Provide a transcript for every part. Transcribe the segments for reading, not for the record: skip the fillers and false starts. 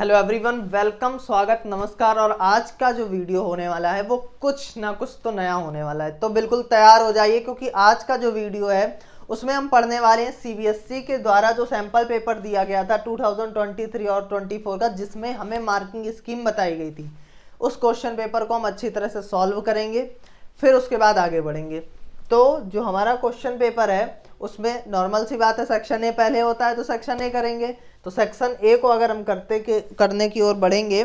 Hello everyone, welcome, स्वागत, नमस्कार। और आज का जो वीडियो होने वाला है वो कुछ ना कुछ तो नया होने वाला है, तो बिल्कुल तैयार हो जाइए क्योंकि आज का जो वीडियो है उसमें हम पढ़ने वाले हैं सीबीएसई के द्वारा जो सैंपल पेपर दिया गया था 2023 और 24 का, जिसमें हमें मार्किंग स्कीम बताई गई थी। उस क्वेश्चन पेपर को हम अच्छी तरह से सॉल्व करेंगे, फिर उसके बाद आगे बढ़ेंगे। तो जो हमारा क्वेश्चन पेपर है उसमें नॉर्मल सी बात है, सेक्शन ए पहले होता है तो सेक्शन ए करेंगे। तो सेक्शन ए को अगर हम करने की ओर बढ़ेंगे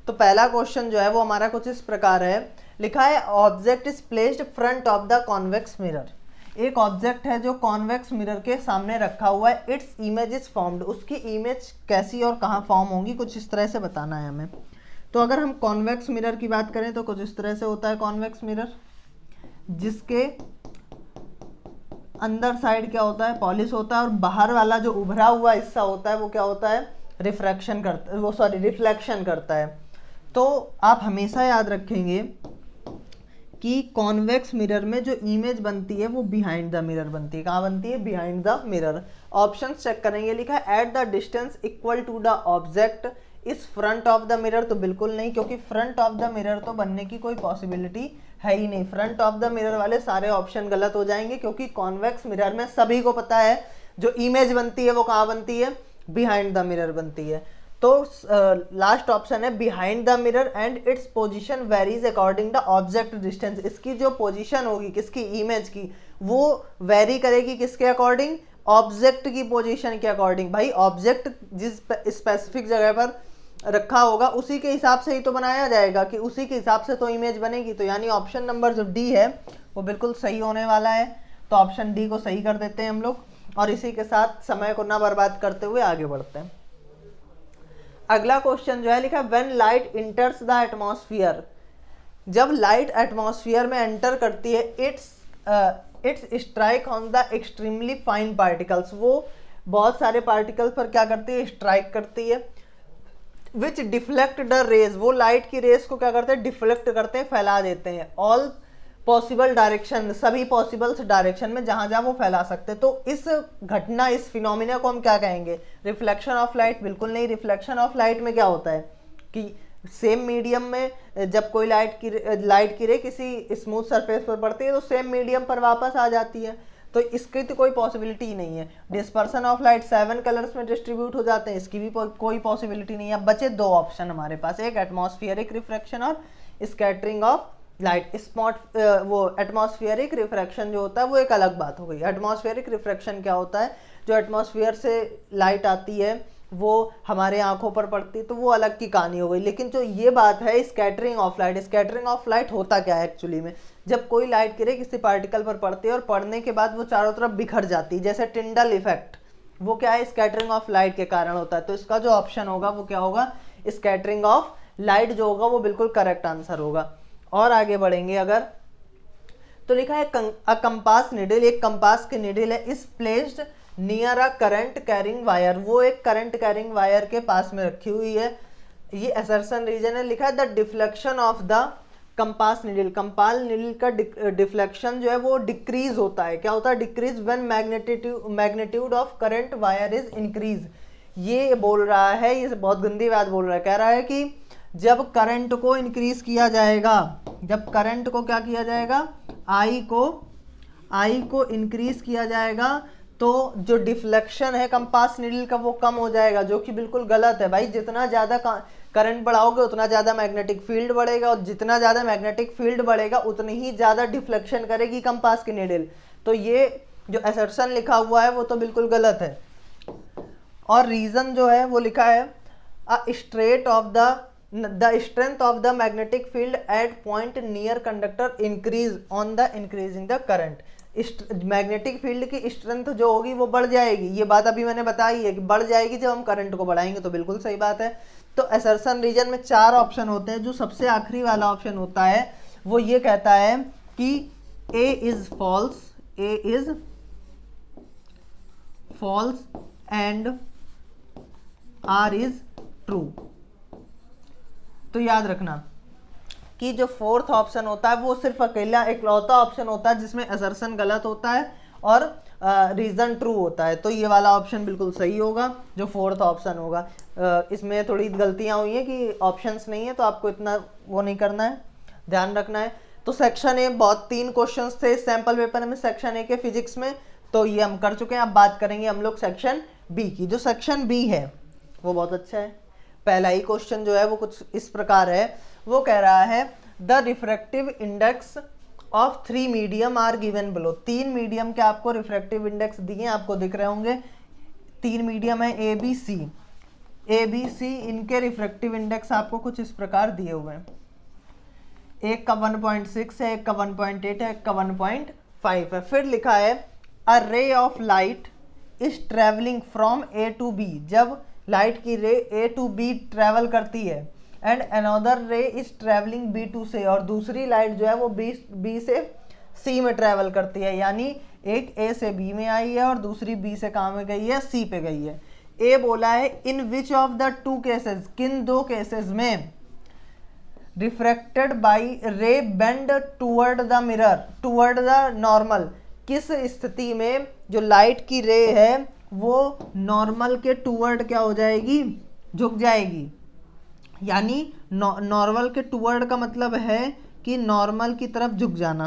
तो पहला क्वेश्चन जो है वो हमारा कुछ इस प्रकार है। लिखा है object is placed front of the convex mirror. एक ऑब्जेक्ट है जो कॉन्वेक्स मिरर के सामने रखा हुआ है। इट्स इमेज इज फॉर्म्ड, उसकी इमेज कैसी और कहाँ फॉर्म होंगी, कुछ इस तरह से बताना है हमें। तो अगर हम कॉन्वेक्स मिरर की बात करें तो कुछ इस तरह से होता है कॉन्वेक्स मिरर, जिसके अंदर साइड क्या होता है, पॉलिश होता है, और बाहर वाला जो उभरा हुआ हिस्सा होता है वो क्या होता है, रिफ्रैक्शन करता है, रिफ्लेक्शन करता है। तो आप हमेशा याद रखेंगे कि कॉन्वेक्स मिरर में जो इमेज बनती है वो बिहाइंड द मिरर बनती है। कहाँ बनती है? Behind the mirror. Option check करेंगे, लिखा है at the distance equal to the object is front of the mirror. तो बिल्कुल नहीं, क्योंकि फ्रंट ऑफ द मिरर तो बनने की कोई पॉसिबिलिटी है ही नहीं। फ्रंट ऑफ द मिरर वाले सारे ऑप्शन गलत हो जाएंगे, क्योंकि कॉन्वेक्स मिरर में सभी को पता है जो इमेज बनती है वो कहाँ बनती है, बिहाइंड द मिरर बनती है। तो लास्ट ऑप्शन है behind the mirror and its position varies according the object distance. इसकी जो पोजीशन होगी किसकी, इमेज की, वो वेरी करेगी किसके अकॉर्डिंग, ऑब्जेक्ट की पोजीशन के अकॉर्डिंग। भाई ऑब्जेक्ट जिस स्पेसिफिक जगह पर रखा होगा उसी के हिसाब से ही तो बनाया जाएगा, कि उसी के हिसाब से तो इमेज बनेगी। तो यानी ऑप्शन नंबर जो डी है वो बिल्कुल सही होने वाला है। तो ऑप्शन डी को सही कर देते हैं हम लोग, और इसी के साथ समय को ना बर्बाद करते हुए आगे बढ़ते हैं। अगला क्वेश्चन जो है, लिखा व्हेन लाइट इंटर्स द एटमॉस्फेयर। जब लाइट एटमॉस्फेयर में एंटर करती है, it's strike on the extremely fine particles. वो बहुत सारे पार्टिकल पर क्या करती है, स्ट्राइक करती है। विच डिफ्लेक्ट द रेज, वो लाइट की रेस को क्या करते हैं, डिफ्लेक्ट करते हैं, फैला देते हैं। ऑल पॉसिबल डायरेक्शन, सभी पॉसिबल डायरेक्शन में जहां जहां वो फैला सकते हैं। तो इस घटना, इस फिनोमिना को हम क्या कहेंगे, रिफ्लेक्शन ऑफ लाइट? बिल्कुल नहीं। रिफ्लेक्शन ऑफ लाइट में क्या होता है कि सेम मीडियम में जब कोई लाइट की रे किसी स्मूथ सरफेस पर पड़ती है तो सेम मीडियम पर वापस आ जाती है। तो इसकी तो कोई पॉसिबिलिटी ही नहीं है। डिस्पर्सन ऑफ लाइट 7 कलर्स में डिस्ट्रीब्यूट हो जाते हैं, इसकी भी कोई पॉसिबिलिटी नहीं है। बचे दो ऑप्शन हमारे पास, एक एटमॉस्फेरिक रिफ्रैक्शन और स्कैटरिंग ऑफ लाइट। वो एटमॉस्फेरिक रिफ्रैक्शन जो होता है वो एक अलग बात हो गई। एटमॉस्फेरिक रिफ्रैक्शन क्या होता है, जो एटमॉस्फेयर से लाइट आती है वो हमारे आंखों पर पड़ती है, तो वो अलग की कहानी हो गई। लेकिन जो ये बात है scattering of light, scattering of light होता क्या है एक्चुअली में, जब कोई लाइट किरण किसी पार्टिकल पर पड़ती है और पड़ने के बाद वो चारों तरफ बिखर जाती है, जैसे टिंडल इफेक्ट, वो क्या है, स्कैटरिंग ऑफ लाइट के कारण होता है। तो इसका जो ऑप्शन होगा वो क्या होगा, स्कैटरिंग ऑफ लाइट जो होगा वो बिल्कुल करेक्ट आंसर होगा। और आगे बढ़ेंगे अगर, तो लिखा है अ कंपास निडल, एक कंपास की निडल है, इस placed near a current carrying wire. वो एक करंट कैरिंग वायर के पास में रखी हुई है। ये असर्शन रीजन है। लिखा है the deflection of the compass needle, compass needle का डिफ्लेक्शन जो है वो डिक्रीज होता है। क्या होता है, decrease when magnitude of current wire is increase. ये बोल रहा है, ये बहुत गंदी बात बोल रहा है, कह रहा है कि जब करंट को इंक्रीज किया जाएगा, जब करंट को क्या किया जाएगा, आई को इंक्रीज किया जाएगा, तो जो डिफ्लेक्शन है कंपास निडल का वो कम हो जाएगा, जो कि बिल्कुल गलत है। भाई जितना ज़्यादा करंट बढ़ाओगे उतना ज़्यादा मैग्नेटिक फील्ड बढ़ेगा, और जितना ज़्यादा मैग्नेटिक फील्ड बढ़ेगा उतनी ही ज़्यादा डिफ्लेक्शन करेगी कंपास की निडल। तो ये जो असर्शन लिखा हुआ है वो तो बिल्कुल गलत है। और रीज़न जो है वो लिखा है a straight of the strength of the magnetic field at point near conductor increase on the increasing the current. Magnetic field की स्ट्रेंथ जो होगी वो बढ़ जाएगी, ये बात अभी मैंने बताई है कि बढ़ जाएगी जब हम करंट को बढ़ाएंगे। तो बिल्कुल सही बात है। तो असर्शन रीजन में 4 ऑप्शन होते हैं। जो सबसे आखिरी वाला ऑप्शन होता है वो ये कहता है कि A is false and R is true. तो याद रखना कि जो फोर्थ ऑप्शन होता है वो सिर्फ अकेला इकलौता ऑप्शन होता है जिसमें असर्शन गलत होता है, और रीजन ट्रू होता है। तो ये वाला ऑप्शन बिल्कुल सही होगा, जो फोर्थ ऑप्शन होगा। इसमें थोड़ी गलतियां हुई हैं कि ऑप्शंस नहीं है, तो आपको इतना वो नहीं करना है, ध्यान रखना है। तो सेक्शन ए बहुत 3 क्वेश्चंस थे सैंपल पेपर में सेक्शन ए के फिजिक्स में, तो ये हम कर चुके हैं। अब बात करेंगे हम लोग सेक्शन बी की। जो सेक्शन बी है वो बहुत अच्छा है। पहला ही क्वेश्चन जो है वो कुछ इस प्रकार है, वो कह रहा है the refractive index of 3 medium are given below. 3 medium के आपको रिफ्रैक्टिव इंडेक्स दिए, आपको दिख रहे होंगे। 3 मीडियम है ए बी सी, इनके रिफ्रैक्टिव इंडेक्स आपको कुछ इस प्रकार दिए हुए हैं। एक का 1.6 है, एक का 1.8 है, एक का 1.5 है। फिर लिखा है a ray of light is travelling from A to B. जब लाइट की ray A to B travel करती है, and another ray is travelling B to से, और दूसरी लाइट जो है वो बी से सी में ट्रेवल करती है, यानी एक ए से बी में आई है और दूसरी बी से कहाँ में गई है, सी पे गई है। ए बोला है in which of the 2 cases, किन 2 केसेस में रिफ्रैक्टेड बाई रे bend toward the mirror toward the normal, किस स्थिति में जो लाइट की रे है वो नॉर्मल के टूवर्ड क्या हो जाएगी, झुक जाएगी। यानी नॉर्मल के टूवर्ड का मतलब है कि नॉर्मल की तरफ झुक जाना।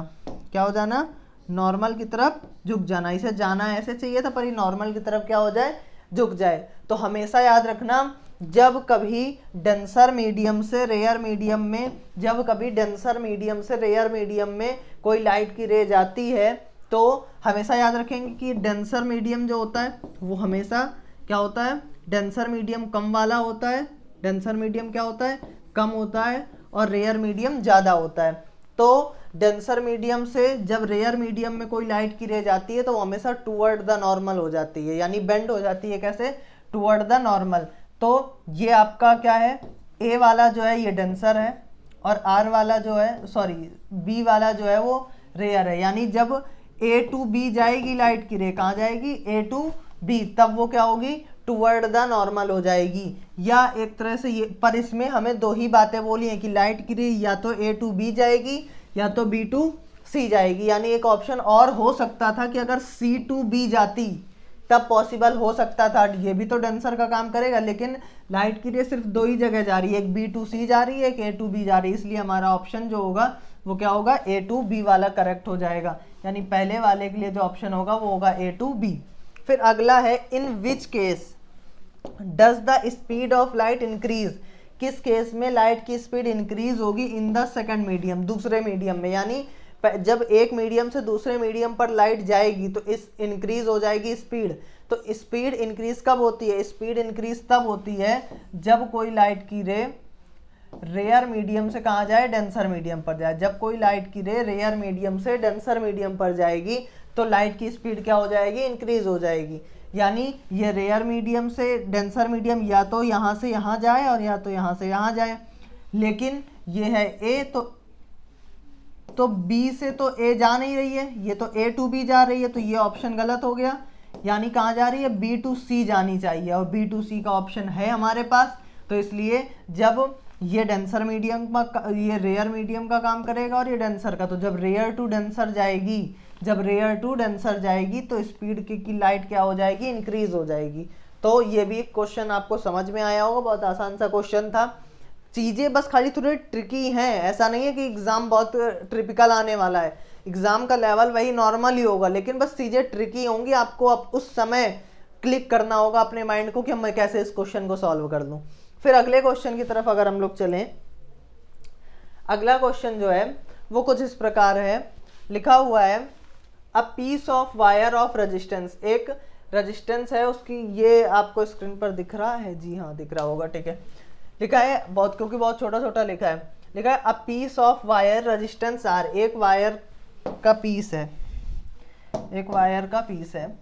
क्या हो जाना, नॉर्मल की तरफ झुक जाना। इसे जाना ऐसे चाहिए था, पर ये नॉर्मल की तरफ क्या हो जाए, झुक जाए। तो हमेशा याद रखना, जब कभी डेंसर मीडियम से रेयर मीडियम में, जब कभी डेंसर मीडियम से रेयर मीडियम में कोई लाइट की रे जाती है, तो हमेशा याद रखेंगे कि डेंसर मीडियम जो होता है वो हमेशा क्या होता है, डेंसर मीडियम कम वाला होता है। डेंसर मीडियम क्या होता है, कम होता है, और रेयर मीडियम ज़्यादा होता है। तो डेंसर मीडियम से जब रेयर मीडियम में कोई लाइट की रे जाती है तो वो हमेशा टूवर्ड द नॉर्मल हो जाती है, यानी बेंड हो जाती है। कैसे, टूवर्ड द नॉर्मल। तो ये आपका क्या है, ए वाला जो है ये डेंसर है, और आर वाला जो है, सॉरी बी वाला जो है वो रेयर है। यानी जब ए टू बी जाएगी लाइट की रे, कहाँ जाएगी, ए टू बी, तब वो क्या होगी, टूवर्ड द नॉर्मल हो जाएगी। या एक तरह से ये, पर इसमें हमें 2 ही बातें बोली हैं कि लाइट की रे या तो ए टू बी जाएगी या तो बी टू सी जाएगी। यानी एक ऑप्शन और हो सकता था कि अगर सी टू बी जाती तब पॉसिबल हो सकता था, ये भी तो डेंसर का काम करेगा, लेकिन लाइट की रे सिर्फ 2 ही जगह जा रही है, एक बी टू सी जा रही है, एक ए टू बी जा रही है। इसलिए हमारा ऑप्शन जो होगा वो क्या होगा, ए टू बी वाला करेक्ट हो जाएगा। यानी पहले वाले के लिए जो ऑप्शन होगा वो होगा ए टू बी। फिर अगला है in which case does the speed of light increase, किस केस में लाइट की स्पीड इंक्रीज होगी इन द सेकंड मीडियम, दूसरे मीडियम में। यानी जब एक मीडियम से दूसरे मीडियम पर लाइट जाएगी तो इस इंक्रीज हो जाएगी स्पीड। तो स्पीड इंक्रीज कब होती है, स्पीड इंक्रीज तब होती है जब कोई लाइट की रे रेयर मीडियम से कहाँ जाए, डेंसर मीडियम पर जाए। जब कोई लाइट की रे रेयर मीडियम से डेंसर मीडियम पर जाएगी तो लाइट की स्पीड क्या हो जाएगी, इंक्रीज हो जाएगी। यानी ये रेयर मीडियम से डेंसर मीडियम या तो यहाँ से यहाँ जाए और या तो यहाँ से यहाँ जाए, लेकिन ये है ए, तो बी से तो ए जा नहीं रही है, ये तो ए टू बी जा रही है, तो ये ऑप्शन गलत हो गया। यानी कहाँ जा रही है, बी टू सी जानी चाहिए, और बी टू सी का ऑप्शन है हमारे पास। तो इसलिए जब ये डेंसर मीडियम का, ये रेयर मीडियम का काम करेगा और ये डेंसर का, तो जब रेयर टू डेंसर जाएगी, जब रेयर टू डेंसर जाएगी तो स्पीड की लाइट क्या हो जाएगी, इंक्रीज हो जाएगी। तो ये भी क्वेश्चन आपको समझ में आया होगा, बहुत आसान सा क्वेश्चन था। चीज़ें बस खाली थोड़ी ट्रिकी हैं, ऐसा नहीं है कि एग्ज़ाम बहुत ट्रिपिकल आने वाला है। एग्ज़ाम का लेवल वही नॉर्मल ही होगा, लेकिन बस चीज़ें ट्रिकी होंगी। आपको अब उस समय क्लिक करना होगा अपने माइंड को कि मैं कैसे इस क्वेश्चन को सॉल्व कर दूं। फिर अगले क्वेश्चन की तरफ अगर हम लोग चलें, अगला क्वेश्चन जो है वो कुछ इस प्रकार है, लिखा हुआ है a piece of wire of resistance, एक रेजिस्टेंस है उसकी, ये आपको स्क्रीन पर दिख रहा है, जी हाँ दिख रहा होगा, ठीक है। लिखा है बहुत, क्योंकि बहुत छोटा छोटा लिखा है, लिखा है a piece of wire resistance R, एक वायर का पीस है, एक वायर का पीस है,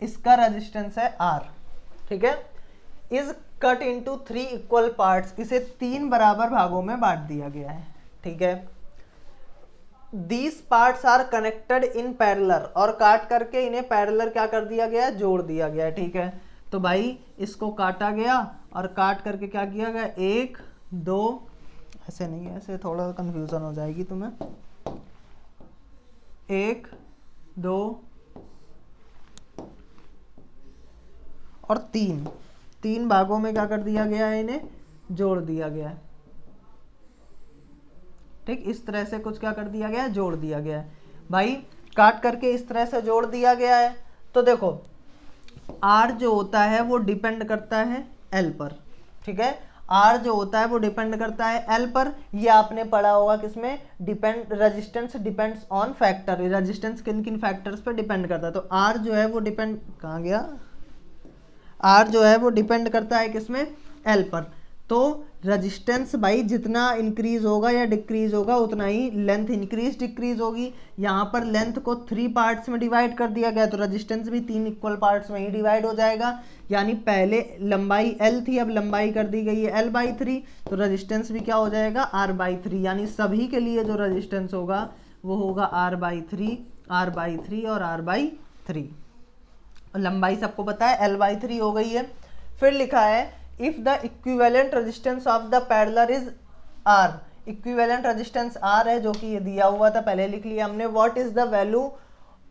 इसका रेजिस्टेंस है आर, ठीक है। Is cut into 3 equal parts, इसे 3 बराबर भागों में बांट दिया गया है, ठीक है। These parts are connected in parallel, और काट करके इन्हें पैरेलल क्या कर दिया गया है, जोड़ दिया गया है, ठीक है। तो भाई इसको काटा गया और काट करके क्या किया गया, 1 2, ऐसे नहीं है, ऐसे थोड़ा कंफ्यूजन हो जाएगी तुम्हें, 1 2 और 3 भागों में क्या कर दिया गया है, इन्हें जोड़ दिया गया है। ठीक, इस तरह से कुछ क्या कर दिया गया है, जोड़ दिया गया है भाई, काट करके इस तरह से जोड़ दिया गया है। तो देखो R जो होता है वो डिपेंड करता है L पर, ठीक है, R जो होता है वो डिपेंड करता है L पर। ये आपने पढ़ा होगा किसमें, resistance depends on factor, resistance किन किन फैक्टर्स पर डिपेंड करता है। तो R जो है वो डिपेंड, कहाँ गया, R जो है वो डिपेंड करता है किसमें, L पर। तो रेजिस्टेंस भाई जितना इंक्रीज होगा या डिक्रीज होगा उतना ही लेंथ इंक्रीज डिक्रीज होगी। यहाँ पर लेंथ को 3 पार्ट्स में डिवाइड कर दिया गया, तो रेजिस्टेंस भी 3 इक्वल पार्ट्स में ही डिवाइड हो जाएगा। यानी पहले लंबाई L थी, अब लंबाई कर दी गई है L/3, तो रेजिस्टेंस भी क्या हो जाएगा, R/3। यानी सभी के लिए जो रेजिस्टेंस होगा वो होगा R/3, R/3 और R/3। लंबाई सबको पता है L/3 हो गई है। फिर लिखा है if the equivalent resistance of the parallel is R, equivalent resistance R है जो कि ये दिया हुआ था, पहले लिख लिया हमने। What is the value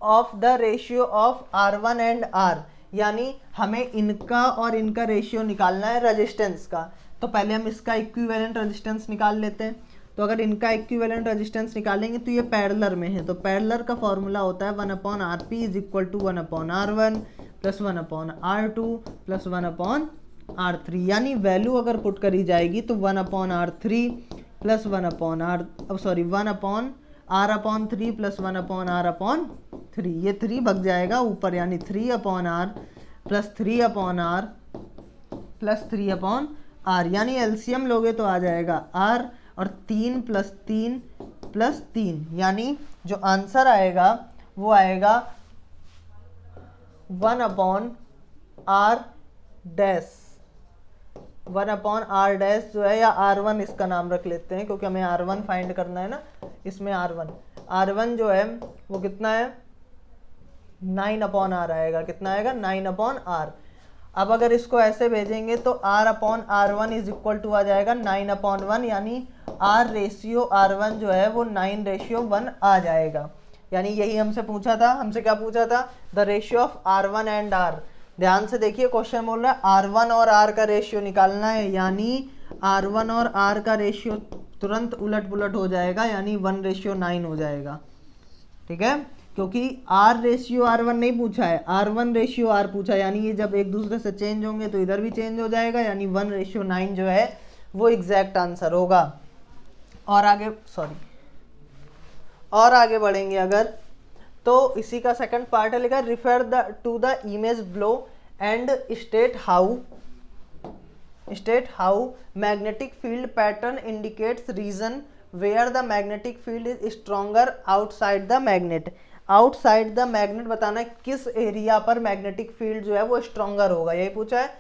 of the ratio of R1 and R, यानी हमें इनका और इनका रेशियो निकालना है रेजिस्टेंस का। तो पहले हम इसका इक्विवेलेंट रेजिस्टेंस निकाल लेते हैं। तो अगर इनका इक्विवेलेंट रेजिस्टेंस निकालेंगे तो ये पैरेलल में है, तो पैरेलल का फॉर्मूला होता है 1/Rp is equal to 1/R1 plus 1/R2 plus 1/R3। यानी वैल्यू अगर पुट करी जाएगी तो 1/R3 plus 1/R3 plus 1/R3, ये 3 भग जाएगा ऊपर, यानी 3/R plus 3/R plus 3/R। यानी एलसीएम लोगे तो आ जाएगा R और 3 प्लस 3 प्लस 3, यानी जो आंसर आएगा वो आएगा 1/R डैश, 1/R डैश जो है, या R1 इसका नाम रख लेते हैं क्योंकि हमें R1 फाइंड करना है ना, इसमें R1 जो है वो कितना है, 9/R आएगा। कितना आएगा, 9/R। अब अगर इसको ऐसे भेजेंगे तो R/R1 इज इक्वल टू आ जाएगा 9/1, यानी R रेशियो R1 जो है वो 9:1 आ जाएगा। यानी यही हमसे पूछा था, हमसे क्या पूछा था, the ratio of R1 and R। ध्यान से देखिए क्वेश्चन बोल रहा है R1 और R का रेशियो निकालना है, यानी R1 और R का रेशियो तुरंत उलट पुलट हो जाएगा, यानी 1:9 हो जाएगा। ठीक है, क्योंकि R रेशियो R1 नहीं पूछा है, R1 रेशियो R पूछा, यानी ये जब एक दूसरे से चेंज होंगे तो इधर भी चेंज हो जाएगा, यानी 1:9 जो है वो एग्जैक्ट आंसर होगा। और आगे बढ़ेंगे अगर, तो इसी का सेकंड पार्ट है, लिखा refer to the image below and state how magnetic field pattern indicates region where the magnetic field is stronger outside the magnet. Outside the magnet बताना है किस एरिया पर मैग्नेटिक फील्ड जो है वो स्ट्रॉन्गर होगा, यही पूछा है।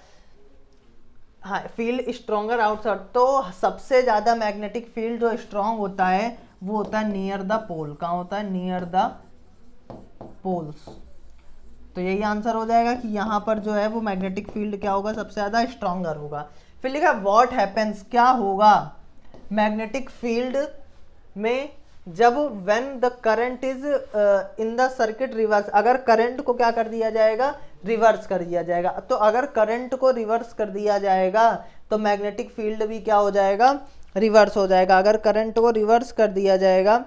हाँ, फील्ड स्ट्रॉन्गर आउटसाइड, तो सबसे ज्यादा मैग्नेटिक फील्ड जो स्ट्रॉन्ग होता है वो होता है नियर द पोल। कहाँ होता है, नियर द पोल्स। तो यही आंसर हो जाएगा कि यहाँ पर जो है वो मैग्नेटिक फील्ड क्या होगा, सबसे ज्यादा स्ट्रॉन्गर होगा। फिर लिखा व्हाट हैपेंस, क्या होगा मैग्नेटिक फील्ड में जब when the current is in the circuit reverse, अगर करंट को क्या कर दिया जाएगा, रिवर्स कर दिया जाएगा। तो अगर करंट को रिवर्स कर दिया जाएगा तो मैग्नेटिक फील्ड भी क्या हो जाएगा, रिवर्स हो जाएगा। अगर करंट को रिवर्स कर दिया जाएगा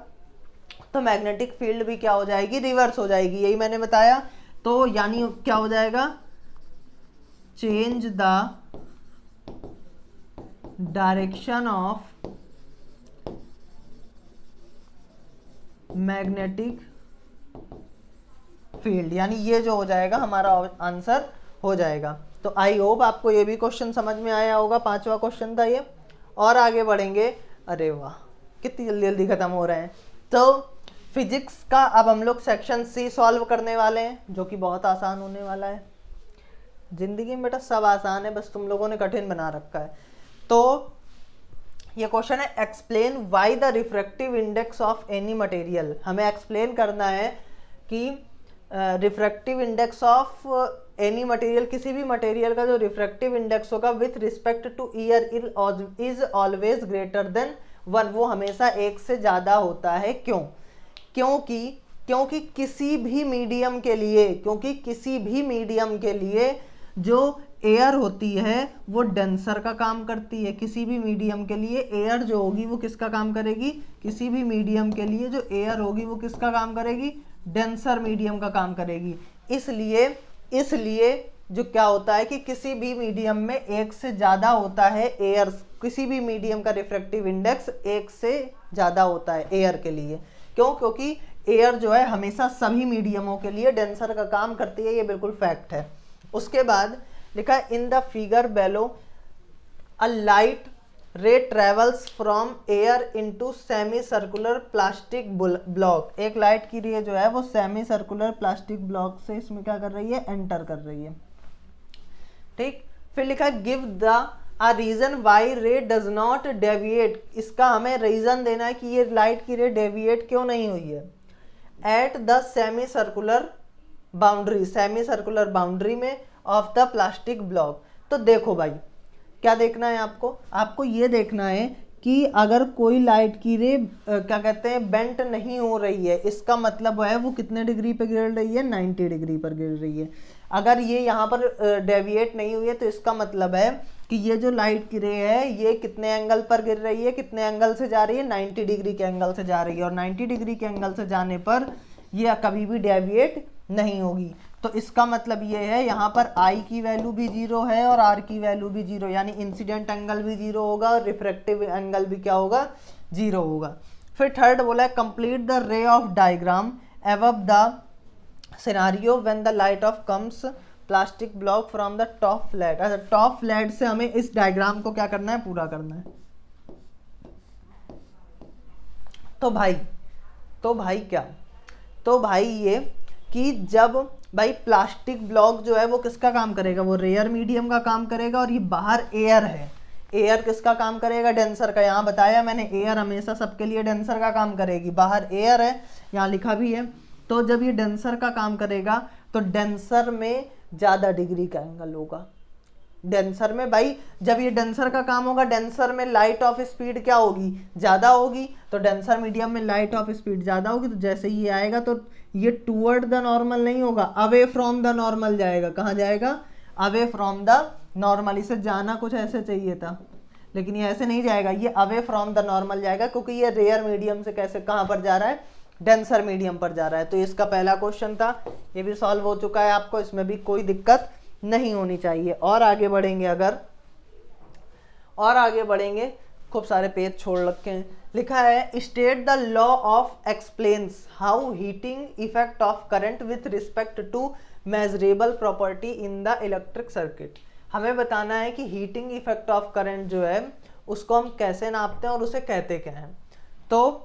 तो मैग्नेटिक फील्ड भी क्या हो जाएगी, रिवर्स हो जाएगी, यही मैंने बताया। तो यानी क्या हो जाएगा, change the direction of magnetic field, यानी ये जो हो जाएगा हमारा आंसर हो जाएगा। तो आई होप आपको ये भी क्वेश्चन समझ में आया होगा, 5वां क्वेश्चन था ये। और आगे बढ़ेंगे, अरे वाह कितनी जल्दी जल्दी खत्म हो रहे हैं। तो फिजिक्स का अब हम लोग सेक्शन C सॉल्व करने वाले हैं, जो कि बहुत आसान होने वाला है। जिंदगी में बेटा सब आसान है, बस तुम लोगों ने कठिन बना रखा है। तो ये क्वेश्चन है, explain why the refractive index of any material. हमें एक्सप्लेन करना है कि refractive index of any material, किसी भी मटेरियल का जो रिफ्रैक्टिव इंडेक्स होगा with respect two year is always greater than 1, वो हमेशा 1 से ज़्यादा होता है। क्यों? क्योंकि क्योंकि किसी भी मीडियम के लिए जो एयर होती है वो डेंसर का काम करती है। किसी भी मीडियम के लिए एयर जो होगी वो किसका काम करेगी, किसी भी मीडियम के लिए जो एयर होगी वो किसका काम करेगी, डेंसर मीडियम का काम करेगी। इसलिए जो क्या होता है कि किसी भी मीडियम में एक से ज़्यादा होता है एयर, किसी भी मीडियम का रिफ्रैक्टिव इंडेक्स एक से ज़्यादा होता है एयर के लिए। क्यों? क्योंकि एयर जो है हमेशा सभी मीडियमों के लिए डेंसर का काम करती है, ये बिल्कुल फैक्ट है। उसके बाद लिखा है in the figure below a light ray travels from air into semi circular plastic block. एक लाइट की रे जो है वो सेमी सर्कुलर प्लास्टिक ब्लॉक से इसमें क्या कर रही है, एंटर कर रही है। ठीक, फिर लिखा है give the a reason why ray does not deviate. इसका हमें रीजन देना है कि ये लाइट की रे डेविएट क्यों नहीं हुई है। At the semi circular boundary में ऑफ द प्लास्टिक ब्लॉक। तो देखो भाई क्या देखना है आपको ये देखना है कि अगर कोई लाइट की रे क्या कहते हैं बेंट नहीं हो रही है, इसका मतलब है वो कितने डिग्री पे गिर रही है, 90 डिग्री पर गिर रही है। अगर ये यहाँ पर डेविएट नहीं हुई है तो इसका मतलब है कि ये जो लाइट की रे है ये कितने एंगल पर गिर रही है, कितने एंगल से जा रही है, 90 डिग्री के एंगल से जा रही है। और 90 डिग्री के एंगल से जाने पर ये कभी भी डेविएट नहीं होगी। तो इसका मतलब ये है यहाँ पर I की वैल्यू भी 0 है और R की वैल्यू भी 0, यानी इंसिडेंट एंगल भी 0 होगा और रिफ्रैक्टिव एंगल भी क्या होगा, 0 होगा। फिर थर्ड बोला है complete the ray of diagram above the scenario when the light of comes plastic block from the top flat. अच्छा, टॉप फ्लैट से हमें इस डायग्राम को क्या करना है, पूरा करना है। तो भाई ये कि जब भाई प्लास्टिक ब्लॉक जो है वो किसका काम करेगा, वो रेयर मीडियम का काम करेगा। और ये बाहर एयर है, एयर किसका काम करेगा, डेंसर का। यहाँ बताया मैंने एयर हमेशा सबके लिए डेंसर का काम करेगी। बाहर एयर है, यहाँ लिखा भी है। तो जब ये डेंसर का काम करेगा तो डेंसर में ज़्यादा डिग्री का एंगल होगा। डेंसर में भाई जब ये डेंसर का काम होगा, डेंसर में लाइट ऑफ स्पीड क्या होगी, ज़्यादा होगी। तो डेंसर मीडियम में लाइट ऑफ स्पीड ज़्यादा होगी। तो जैसे ही ये आएगा तो ये टूवर्ड द नॉर्मल नहीं होगा, अवे फ्रॉम द नॉर्मल जाएगा। कहाँ जाएगा, अवे फ्रॉम द नॉर्मल। इसे जाना कुछ ऐसे चाहिए था लेकिन ये ऐसे नहीं जाएगा, ये अवे फ्रॉम द नॉर्मल जाएगा क्योंकि ये रेयर मीडियम से कैसे कहाँ पर जा रहा है, डेंसर मीडियम पर जा रहा है। तो इसका पहला क्वेश्चन था, ये भी सॉल्व हो चुका है आपको, इसमें भी कोई दिक्कत नहीं होनी चाहिए। और आगे बढ़ेंगे खूब सारे पेज छोड़ रखे हैं। लिखा है state the law of explains how heating effect of current with respect to measurable property in the electric circuit. हमें बताना है कि हीटिंग इफेक्ट ऑफ करंट जो है उसको हम कैसे नापते हैं और उसे कहते क्या हैं। तो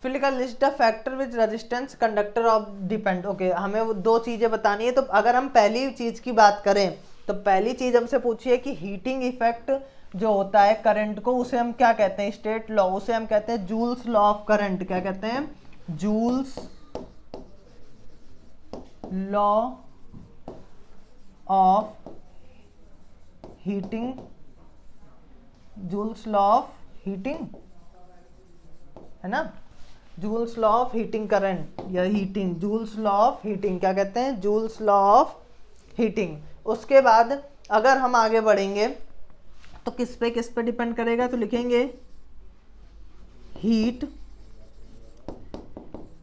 फिर लिखा list the factor with resistance conductor of depend. Okay, हमें वो दो चीजें बतानी है। तो अगर हम पहली चीज की बात करें तो पहली चीज हमसे पूछी है कि हीटिंग इफेक्ट जो होता है करंट को, उसे हम क्या कहते हैं, स्टेट लॉ, उसे हम कहते हैं जूल्स लॉ ऑफ करंट। क्या कहते हैं, Joule's law of heating, Joule's law of heating है ना, Joule's law of heating current या heating, Joule's law of heating क्या कहते हैं, जूल्स लॉ ऑफ हीटिंग। उसके बाद अगर हम आगे बढ़ेंगे तो किस पे डिपेंड करेगा, तो लिखेंगे heat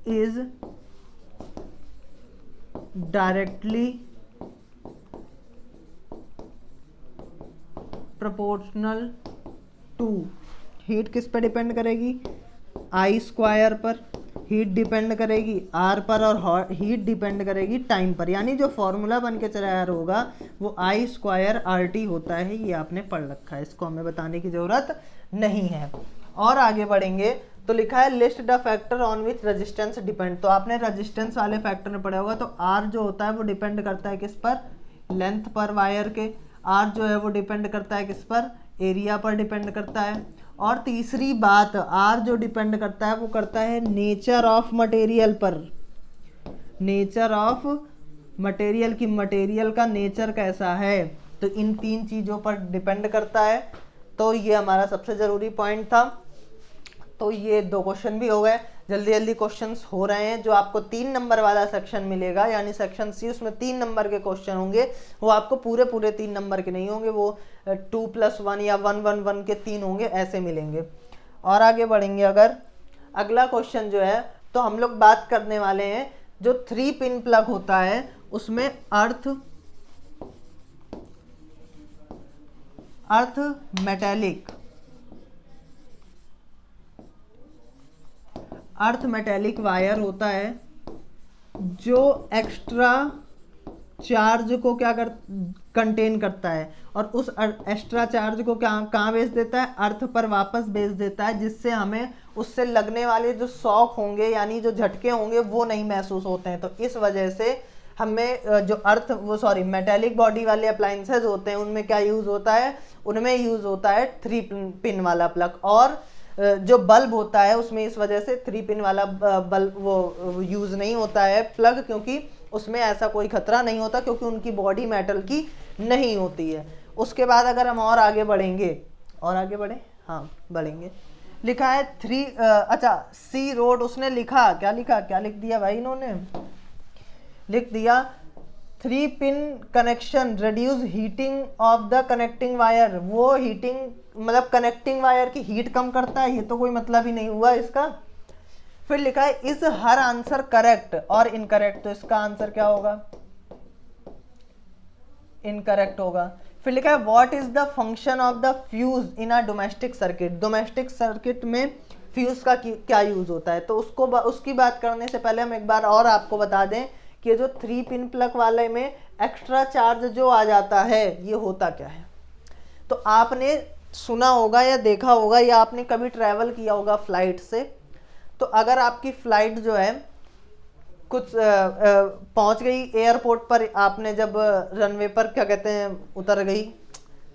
is directly proportional to, heat किस पे डिपेंड करेगी, आई स्क्वायर पर, हीट डिपेंड करेगी आर पर और हीट डिपेंड करेगी टाइम पर। यानी जो फॉर्मूला बन के चला आ रहा होगा वो आई स्क्वायर आर टी होता है, ये आपने पढ़ रखा है, इसको हमें बताने की ज़रूरत नहीं है। और आगे बढ़ेंगे तो लिखा है list the factor on which resistance depend. तो आपने रेजिस्टेंस वाले फैक्टर में पढ़ा होगा। तो आर जो होता है वो डिपेंड करता है किस पर, लेंथ पर वायर के। आर जो है वो डिपेंड करता है किस पर, एरिया पर डिपेंड करता है। और तीसरी बात, आर जो डिपेंड करता है वो करता है नेचर ऑफ मटेरियल पर, नेचर ऑफ मटेरियल की, मटेरियल का नेचर कैसा है। तो इन तीन चीज़ों पर डिपेंड करता है। तो ये हमारा सबसे ज़रूरी पॉइंट था। तो ये दो क्वेश्चन भी हो गए। जल्दी जल्दी क्वेश्चंस हो रहे हैं। जो आपको 3 नंबर वाला सेक्शन मिलेगा यानी सेक्शन सी, उसमें 3 नंबर के क्वेश्चन होंगे, वो आपको पूरे पूरे 3 नंबर के नहीं होंगे, वो 2+1 या 1-1-1 के 3 होंगे, ऐसे मिलेंगे। और आगे बढ़ेंगे, अगर अगला क्वेश्चन जो है, तो हम लोग बात करने वाले हैं जो 3 पिन प्लग होता है उसमें अर्थ मेटेलिक वायर होता है जो एक्स्ट्रा चार्ज को क्या कंटेन करता है, और उस एक्स्ट्रा चार्ज को कहाँ भेज देता है, अर्थ पर वापस भेज देता है, जिससे हमें उससे लगने वाले जो शॉक होंगे यानी जो झटके होंगे वो नहीं महसूस होते हैं। तो इस वजह से हमें जो मेटेलिक बॉडी वाले अप्लायंसेज होते हैं उनमें क्या यूज होता है, उनमें यूज होता है 3 पिन वाला प्लग। और जो बल्ब होता है उसमें इस वजह से 3 पिन वाला बल्ब वो यूज नहीं होता है प्लग, क्योंकि उसमें ऐसा कोई खतरा नहीं होता, क्योंकि उनकी बॉडी मेटल की नहीं होती है। उसके बाद अगर हम और आगे बढ़ेंगे, और आगे बढ़े, हाँ बढ़ेंगे, लिखा है 3 अच्छा सी रोड, उसने लिखा क्या लिख दिया भाई, इन्होंने लिख दिया 3 pin connection reduce heating of the connecting wire. वो हीटिंग मतलब कनेक्टिंग वायर की हीट कम करता है, ये तो कोई मतलब ही नहीं हुआ इसका। फिर लिखा है इस हर आंसर करेक्ट और इनकरेक्ट, तो इसका आंसर क्या होगा, इनकरेक्ट होगा। फिर लिखा है what is the function of the fuse in a domestic circuit. Domestic circuit में फ्यूज का क्या यूज होता है, तो उसकी बात करने से पहले हम एक बार और आपको बता दें कि जो 3 पिन प्लग वाले में एक्स्ट्रा चार्ज जो आ जाता है ये होता क्या है। तो आपने सुना होगा या देखा होगा या आपने कभी ट्रैवल किया होगा फ्लाइट से, तो अगर आपकी फ्लाइट जो है कुछ पहुंच गई एयरपोर्ट पर, आपने जब रनवे पर क्या कहते हैं उतर गई,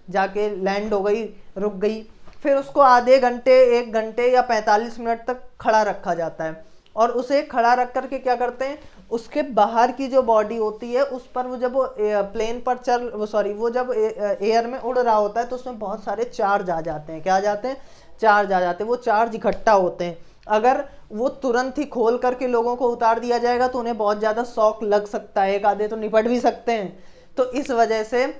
जाके लैंड हो गई, रुक गई, फिर उसको आधे घंटे 1 घंटे या 45 मिनट तक खड़ा रखा जाता है। और उसे खड़ा रख करके क्या करते हैं, उसके बाहर की जो बॉडी होती है उस पर वो जब प्लेन पर वो जब एयर में उड़ रहा होता है तो उसमें बहुत सारे चार्ज आ जाते हैं। क्या आ जाते हैं, चार्ज आ जाते हैं। वो चार्ज इकट्ठा होते हैं, अगर वो तुरंत ही खोल करके लोगों को उतार दिया जाएगा तो उन्हें बहुत ज़्यादा शॉक लग सकता है, एक आधे तो निपट भी सकते हैं। तो इस वजह से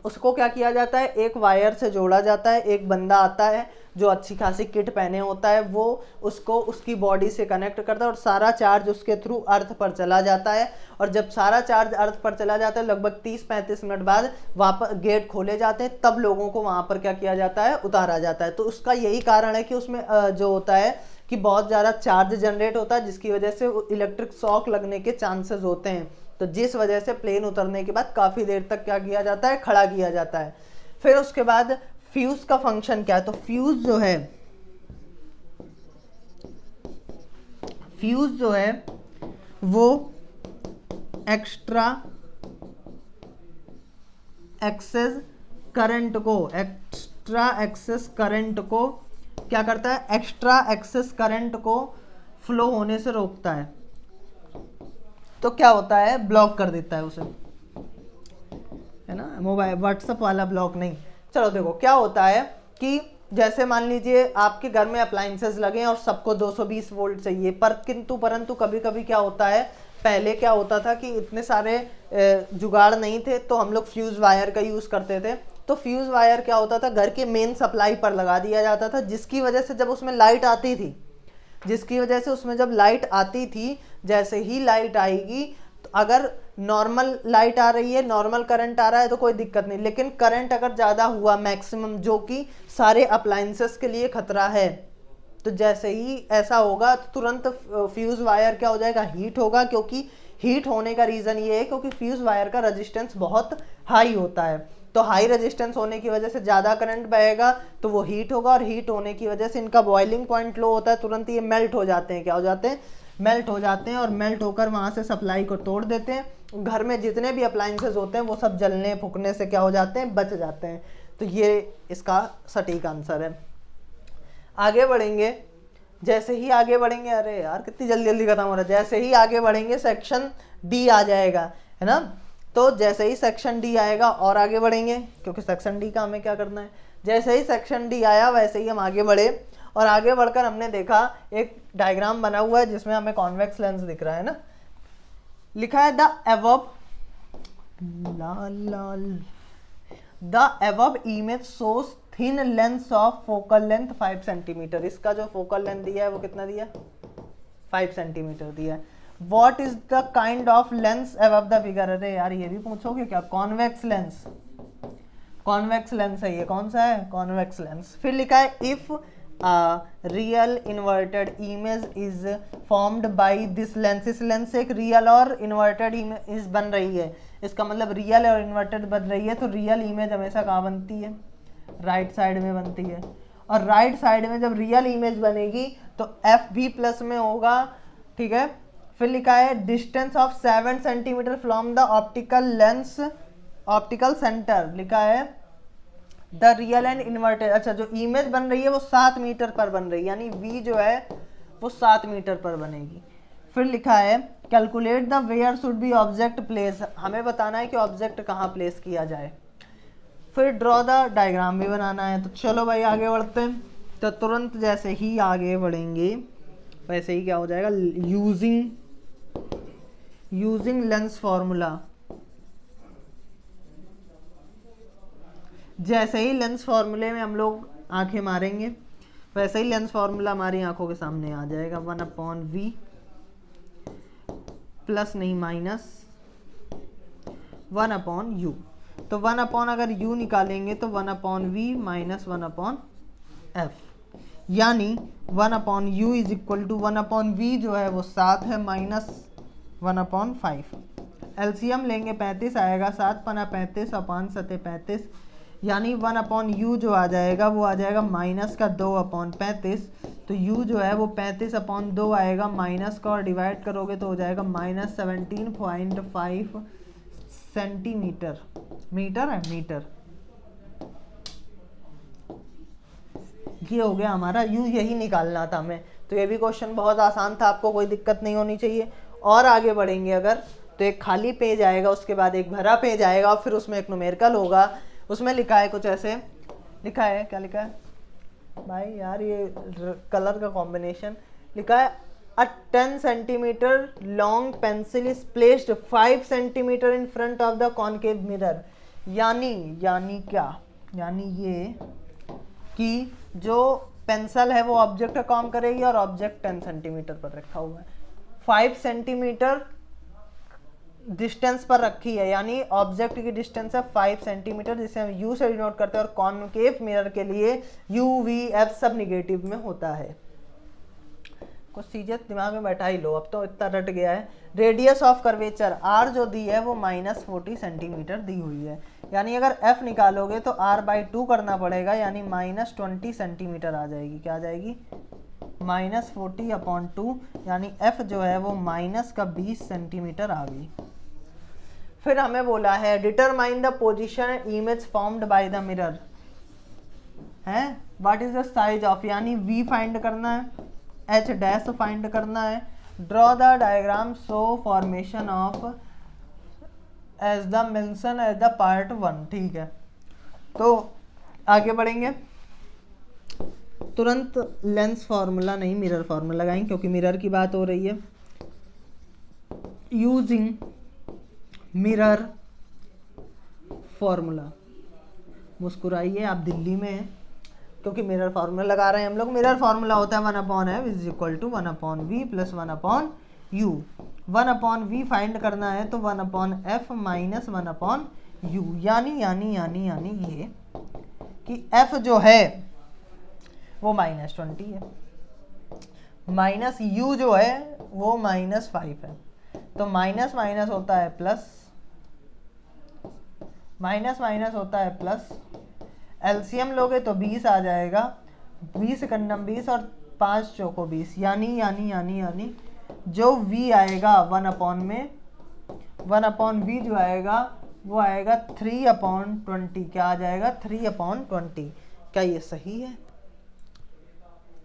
उसको क्या किया जाता है, एक वायर से जोड़ा जाता है, एक बंदा आता है जो अच्छी खासी किट पहने होता है, वो उसको उसकी बॉडी से कनेक्ट करता है और सारा चार्ज उसके थ्रू अर्थ पर चला जाता है। और जब सारा चार्ज अर्थ पर चला जाता है लगभग 30-35 मिनट बाद वापस गेट खोले जाते हैं, तब लोगों को वहाँ पर क्या किया जाता है, उतारा जाता है। तो उसका यही कारण है कि उसमें जो होता है कि बहुत ज़्यादा चार्ज जनरेट होता है, जिसकी वजह से इलेक्ट्रिक शॉक लगने के चांसेस होते हैं। तो जिस वजह से प्लेन उतरने के बाद काफ़ी देर तक क्या किया जाता है, खड़ा किया जाता है। फिर उसके बाद फ्यूज का फंक्शन क्या है, तो फ्यूज जो है वो एक्स्ट्रा एक्सेस करंट को क्या करता है, एक्स्ट्रा एक्सेस करंट को फ्लो होने से रोकता है। तो क्या होता है, ब्लॉक कर देता है उसे, है ना, मोबाइल व्हाट्सएप वाला ब्लॉक नहीं। चलो देखो क्या होता है कि जैसे मान लीजिए आपके घर में अप्लायंसेस लगे हैं और सबको 220 वोल्ट चाहिए, परंतु कभी कभी क्या होता है, पहले क्या होता था कि इतने सारे जुगाड़ नहीं थे तो हम लोग फ्यूज वायर का यूज़ करते थे। तो फ्यूज वायर क्या होता था, घर के मेन सप्लाई पर लगा दिया जाता था, जिसकी वजह से जब उसमें लाइट आती थी, जैसे ही लाइट आएगी, तो अगर नॉर्मल लाइट आ रही है, नॉर्मल करंट आ रहा है तो कोई दिक्कत नहीं, लेकिन करंट अगर ज़्यादा हुआ मैक्सिमम, जो कि सारे अप्लायंसेस के लिए खतरा है, तो जैसे ही ऐसा होगा तो तुरंत फ्यूज वायर क्या हो जाएगा, हीट होगा। क्योंकि हीट होने का रीज़न ये है क्योंकि फ्यूज वायर का रेजिस्टेंस बहुत हाई होता है। तो हाई रेजिस्टेंस होने की वजह से ज़्यादा करंट बहेगा तो वो हीट होगा, और हीट होने की वजह से इनका बॉइलिंग पॉइंट लो होता है, तुरंत ये मेल्ट हो जाते हैं। क्या हो जाते हैं, मेल्ट हो जाते हैं, और मेल्ट होकर वहाँ से सप्लाई को तोड़ देते हैं। घर में जितने भी अप्लायंसेस होते हैं वो सब जलने फूकने से क्या हो जाते हैं, बच जाते हैं। तो ये इसका सटीक आंसर है। आगे बढ़ेंगे, जैसे ही आगे बढ़ेंगे, अरे यार कितनी जल्दी जल्दी खत्म हो रहा है, जैसे ही आगे बढ़ेंगे सेक्शन डी आ जाएगा, है ना। तो जैसे ही सेक्शन डी आएगा और आगे बढ़ेंगे, क्योंकि सेक्शन डी का हमें क्या करना है, जैसे ही सेक्शन डी आया वैसे ही हम आगे बढ़े और आगे बढ़कर हमने देखा एक डायग्राम बना हुआ है जिसमें हमें कॉन्वेक्स लेंस दिख रहा है ना, लिखा है the above image shows thin lens of focal length 5 centimetre. इसका जो फोकल लेंथ दिया है वो कितना दिया है? 5 सेंटीमीटर दिया है। What is the kind of lens above the figure? अरे यार ये भी पूछोगे क्या? कॉन्वेक्स लेंस, कॉन्वेक्स लेंस है ये। कौन सा है? Convex lens. फिर लिखा है if real inverted image is formed by this lens. इस लेंस से एक रियल और इन्वर्टेड इमेज बन रही है, इसका मतलब रियल और इन्वर्टेड बन रही है। तो रियल इमेज हमेशा कहाँ बनती है? राइट साइड में बनती है। और राइट साइड में जब रियल इमेज बनेगी तो एफ भी प्लस में होगा, ठीक है। फिर लिखा है distance of 7 centimetre from the optical lens optical centre. लिखा है द रियल एंड इन्वर्टेड। अच्छा, जो इमेज बन रही है वो 7 मीटर पर बन रही है, यानी वी जो है वो 7 मीटर पर बनेगी। फिर लिखा है calculate the where should be object place. हमें बताना है कि ऑब्जेक्ट कहाँ प्लेस किया जाए। फिर ड्रॉ द डायग्राम भी बनाना है। तो चलो भाई आगे बढ़ते हैं। तो तुरंत जैसे ही आगे बढ़ेंगे वैसे ही क्या हो जाएगा? Using lens formula. जैसे ही लेंस फॉर्मूले में हम लोग आंखें मारेंगे वैसे ही लेंस फॉर्मूला हमारी आंखों के सामने आ जाएगा। 1/v प्लस नहीं माइनस 1/u। तो 1/ अगर u निकालेंगे तो 1/v माइनस 1/f, यानी 1/u is equal to 1/v जो है वो 7 है माइनस 1/5। एलसीएम लेंगे 35 आएगा, 7 पना 35 अपान 7 35, यानी 1/u जो आ जाएगा वो आ जाएगा माइनस का 2/35। तो u जो है वो 35/2 आएगा, माइनस का और डिवाइड करोगे तो हो जाएगा माइनस 17.5 सेंटीमीटर। मीटर है? मीटर। ये हो गया हमारा u, यही निकालना था हमें। तो ये भी क्वेश्चन बहुत आसान था, आपको कोई दिक्कत नहीं होनी चाहिए। और आगे बढ़ेंगे अगर तो एक खाली पेज आएगा, उसके बाद एक भरा पेज आएगा और फिर उसमें एक न्यूमेरिकल होगा। उसमें लिखा है कुछ ऐसे, लिखा है क्या लिखा है भाई यार, ये कलर का कॉम्बिनेशन लिखा है अ 10 centimetre long pencil is placed 5 centimetre in front of the concave mirror. यानी क्या? यानी ये कि जो पेंसिल है वो ऑब्जेक्ट का काम करेगी और ऑब्जेक्ट 10 सेंटीमीटर पर रखा हुआ है, 5 सेंटीमीटर डिस्टेंस पर रखी है, यानी ऑब्जेक्ट की डिस्टेंस है 5 सेंटीमीटर, जिसे हम यू से डिनोट करते हैं। और कॉनकेव मिरर के लिए यू वी एफ सब निगेटिव में होता है। कुछ चीजें दिमाग में बैठा ही लो, अब तो इतना रट गया है। रेडियस ऑफ कर्वेचर आर जो दी है वो -40 सेंटीमीटर दी हुई है, यानी अगर एफ निकालोगे तो r/2 करना पड़ेगा, यानी -20 सेंटीमीटर आ जाएगी। क्या आ जाएगी? -40/2, यानी f जो है वो -20 सेंटीमीटर आ गई। फिर हमें बोला है determine the position image formed by the mirror है, what is the size of, यानी v फाइंड करना है, h डैश फाइंड करना है। Draw the diagram show formation of as the mention as the part 1। ठीक है, तो आगे बढ़ेंगे। तुरंत लेंस फार्मूला नहीं मिरर फार्मूला लगाएंगे क्योंकि मिरर की बात हो रही है। Using mirror formula. मुस्कुराइए, आप दिल्ली में हैं क्योंकि मिरर फार्मूला लगा रहे हैं हम लोग। मिरर फार्मूला होता है 1/f is equal to 1/v plus 1/u। 1/v find करना है तो 1/f माइनस 1/u, यानी ये कि f जो है वो -20 है, माइनस u जो है वो -5 है। तो माइनस माइनस होता है प्लस, माइनस होता है प्लस। एलसीएम लोगे तो 20 आ जाएगा, 20 कन्नम 20 और 5 चौको 20, यानी जो v आएगा 1/v जो आएगा वो आएगा 3/20। क्या आ जाएगा? 3/20। क्या ये सही है?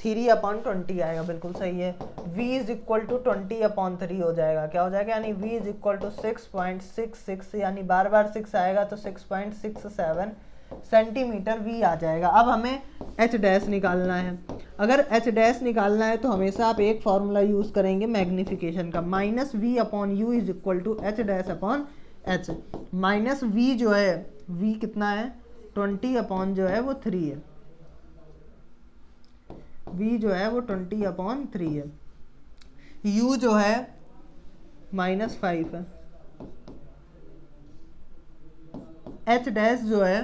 3/20 आएगा, बिल्कुल सही है। v इज इक्वल टू 20/3 हो जाएगा। क्या हो जाएगा? यानी v इज इक्वल टू 6.66, यानी बार 6 आएगा तो 6.67 सेंटीमीटर वी आ जाएगा। अब हमें एच डैश निकालना है। अगर एच डैश निकालना है तो हमेशा आप एक फॉर्मूला यूज़ करेंगे मैग्नीफिकेशन का, minus V upon U is equal to H dash upon H. Minus V जो है, वी कितना है 20 अपॉन जो है वो 3 है, वी जो है वो 20 अपॉन 3 है। यू जो है -5 है। एच डैश जो है,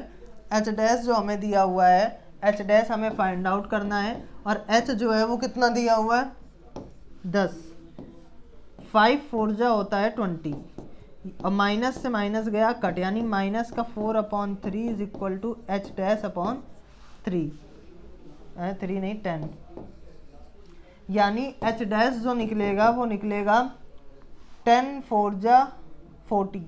एच डैश जो हमें दिया हुआ है, एच डैश हमें फाइंड आउट करना है, और एच जो है वो कितना दिया हुआ है 10। 5 4 जा होता है 20, और माइनस से माइनस गया कट, यानी माइनस का 4 upon 3 is equal to H dash upon 3, 3 नहीं 10, यानी एच डैश जो निकलेगा वो निकलेगा 10 4 जा 40,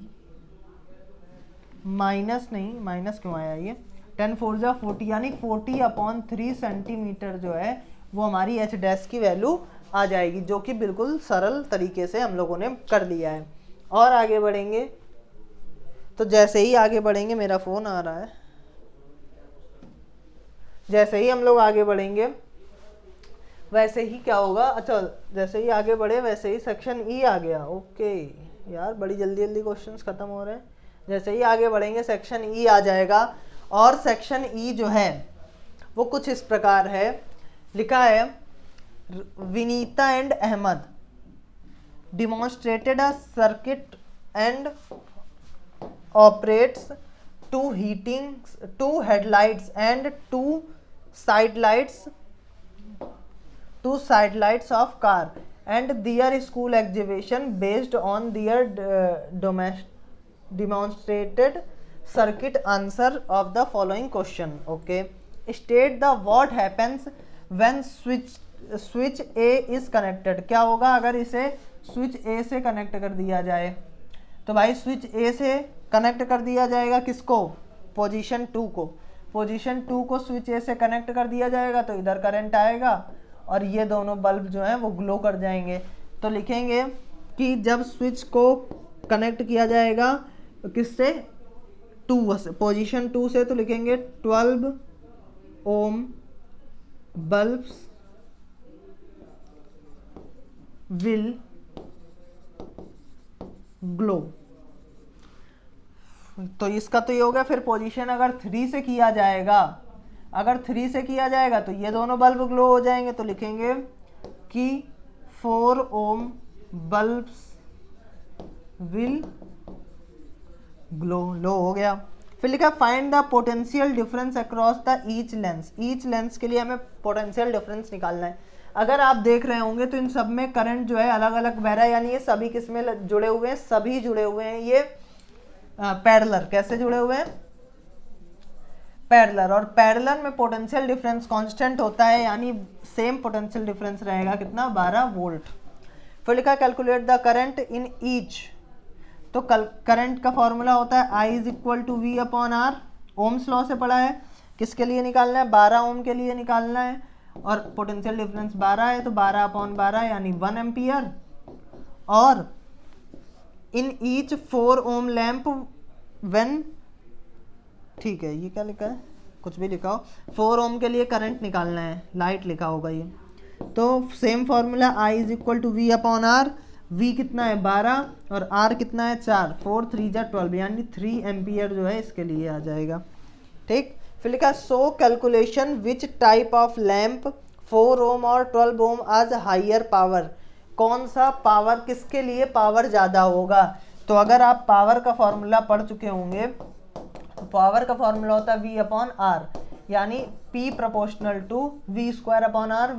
माइनस नहीं, माइनस क्यों आया ये, 10 4 जा 40, यानी 40 अपॉन 3 सेंटीमीटर जो है वो हमारी एच डैश की वैल्यू आ जाएगी, जो कि बिल्कुल सरल तरीके से हम लोगों ने कर लिया है। और आगे बढ़ेंगे, तो जैसे ही आगे बढ़ेंगे, मेरा फ़ोन आ रहा है, जैसे ही हम लोग आगे बढ़ेंगे वैसे ही क्या होगा, अच्छा जैसे ही आगे बढ़े वैसे ही सेक्शन ई आ गया। ओके यार, बड़ी जल्दी जल्दी क्वेश्चंस ख़त्म हो रहे हैं। जैसे ही आगे बढ़ेंगे सेक्शन ई आ जाएगा, और सेक्शन ई जो है वो कुछ इस प्रकार है, लिखा है Vinita and Ahmed demonstrated a circuit and operates two headlights and two side lights of car and their school exhibition based on their demonstrated circuit. Answer of the following question. Okay, state the what happens when switch A is connected. क्या होगा अगर इसे switch ए से connect कर दिया जाए? तो भाई स्विच ए से कनेक्ट कर दिया जाएगा किसको, पोजीशन 2 को। पोजीशन 2 को स्विच ए से कनेक्ट कर दिया जाएगा तो इधर करंट आएगा और ये दोनों बल्ब जो हैं वो ग्लो कर जाएंगे। तो लिखेंगे कि जब स्विच को कनेक्ट किया जाएगा किससे, 2 से, पोजीशन 2 से, तो लिखेंगे 12 ओम बल्ब्स विल ग्लो। तो इसका तो ये हो गया। फिर पोजीशन अगर 3 से किया जाएगा, अगर 3 से किया जाएगा तो ये दोनों बल्ब ग्लो हो जाएंगे, तो लिखेंगे कि 4 ओम बल्ब्स विल ग्लो। लो हो गया। फिर लिखा find the potential difference across the each lens. Each lens के लिए हमें पोटेंशियल डिफरेंस निकालना है। अगर आप देख रहे होंगे तो इन सब में करंट जो है अलग अलग बह रहा है, यानी ये सभी किसमें जुड़े हुए हैं, सभी जुड़े हुए हैं ये पैरेलल। कैसे जुड़े हुए हैं, पैरेलल। और पैरेलल में पोटेंशियल डिफरेंस कांस्टेंट होता है, यानी सेम पोटेंशियल डिफरेंस रहेगा कितना, 12 वोल्ट। फिर लिखा calculate the current in each. तो करंट का फॉर्मूला होता है I is equal to V upon R. Ohm's law से पढ़ा है। किसके लिए निकालना है, 12 ओम के लिए निकालना है, और पोटेंशियल डिफरेंस 12 है तो 12 अपॉन 12 यानी 1 एम्पियर। और in each 4 ohm lamp when, ठीक है ये क्या लिखा है, कुछ भी लिखा हो, 4 ओम के लिए करंट निकालना है, लाइट लिखा होगा ये। तो same formula I is equal to V upon R. V कितना है 12 और R कितना है 4, 4 3 जा 12, यानी 3 एम्पियर जो है इसके लिए आ जाएगा। ठीक। फिर लिखा so calculation which type of lamp 4 ओम और 12 ओम आज हायर पावर। कौन सा पावर, किसके लिए पावर ज़्यादा होगा। तो अगर आप पावर का फॉर्मूला पढ़ चुके होंगे तो पावर का फॉर्मूला होता है V अपॉन आर, यानी P proportional to V square upon R,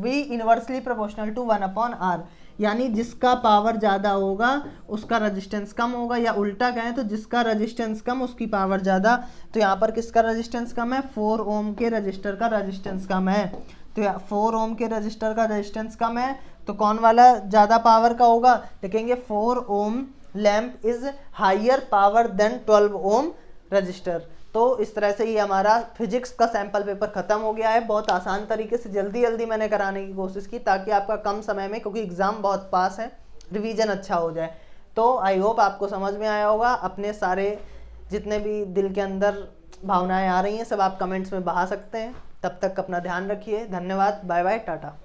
V inversely proportional to 1 upon R. यानी जिसका पावर ज़्यादा होगा उसका रेजिस्टेंस कम होगा, या उल्टा कहें तो जिसका रेजिस्टेंस कम उसकी पावर ज़्यादा। तो यहाँ पर किसका रेजिस्टेंस कम है, 4 ओम के रजिस्टर का रेजिस्टेंस कम है। तो 4 ओम के रजिस्टर का रेजिस्टेंस कम है तो कौन वाला ज़्यादा पावर का होगा, लिखेंगे 4 ohm lamp is higher power than 12 ohm resistor. तो इस तरह से ये हमारा फिजिक्स का सैम्पल पेपर ख़त्म हो गया है। बहुत आसान तरीके से जल्दी जल्दी मैंने कराने की कोशिश की ताकि आपका कम समय में, क्योंकि एग्ज़ाम बहुत पास है, रिवीजन अच्छा हो जाए। तो आई होप आपको समझ में आया होगा। अपने सारे जितने भी दिल के अंदर भावनाएं आ रही हैं सब आप कमेंट्स में बहा सकते हैं। तब तक अपना ध्यान रखिए। धन्यवाद। Bye bye Tata.